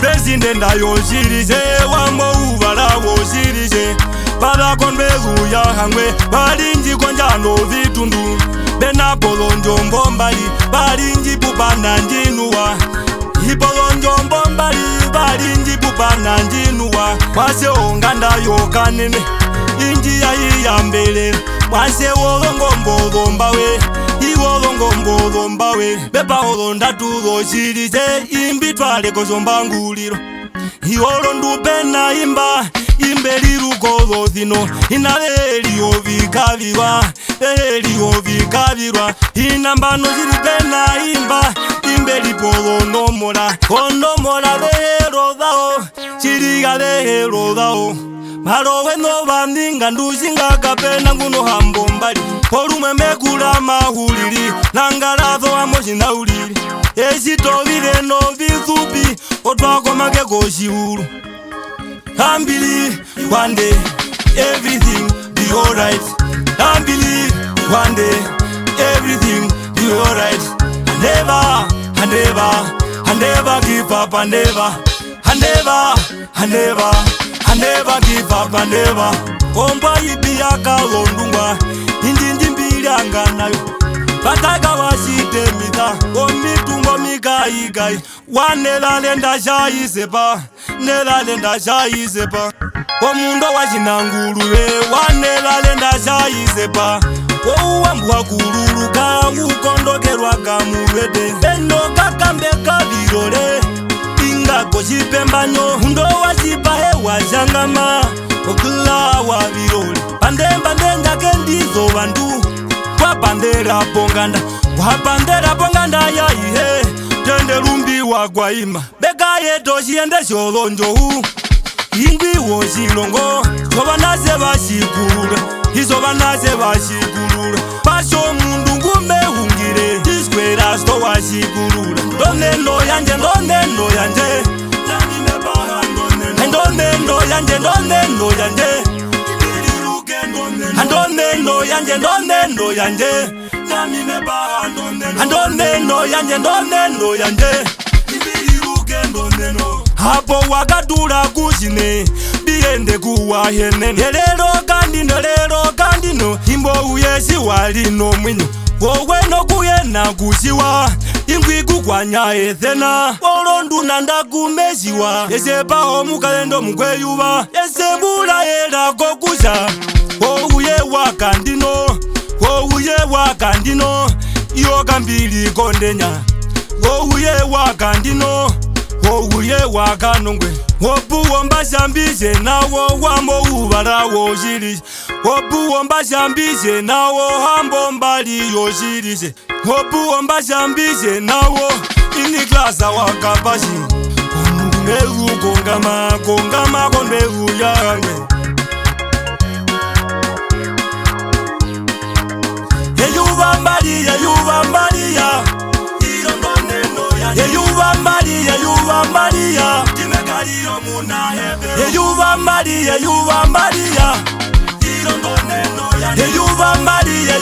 President ayo shirize wamo uvala wo shirize para konvezu ya hangwe balinji konjano vitundu bena polonjo mbombali balinji pupana njinuwa ipolonjo mbombali balinji pupana njinuwa mwase onganda yo kanene inji ya iyambele mwase wolongombo mbawe iwolongombo mbawe bepa olonda tulo shirize imbitwale kozombanguliro iwolo ndupena imba imbeli lukolo zino inaleli ovikabirwa inambano zilipena imba imbeli polo onomola lehelo dhao chiliga lehelo dhao malowe no bandinga nduzinga kapena nguno hambo mbali olume mekula mahulili nangalazo amoshina ulili esitovile no vithupi otwakomake koshihulu. I believe one day everything be alright. I believe one day everything be alright. I never give up. I never give up. I never. Omba ibiyaka londungwa injinji mbilanga nayo bataka washite mita omitungo mikai wanelanda shayisepa omundo wachinangulule wanelanda shayisepa ouwambwa kululuka ukondokelwa kamulwede eno kakambe kavirole ingako chipembanyo undo wachipahe wachangama okula wavirole pandemba ndengake ndizo bandu wapandera ponganda yaihe tende lumbi wagwaima beka yeto shiende sholonjo ingwi woshilongo sobanase bashikulula pasho mundu ngume hungire tiskwera sto washikulula ndoneno yanje ndoneno yanje hapo wakatula kushine biende kuwa henene elero kandino imbo uyesi walino mwinyo woweno kuyena kushiwa ingwi kukwanya ethena olondu nanda kumeshiwa esepa omukalendo mukweyuba esembula elako kusha ouye wakandino yoka mbili kondenya ouye wakanongwe opuwo mbashambishe nawo wamo uvala woshilise opuwo mbashambishe nawo hambo mbali yoshilise opuwo mbashambishe nawo iniklasa wakapashi onungeru kongama konderu yange Yeyuva Maria Yeyuva Maria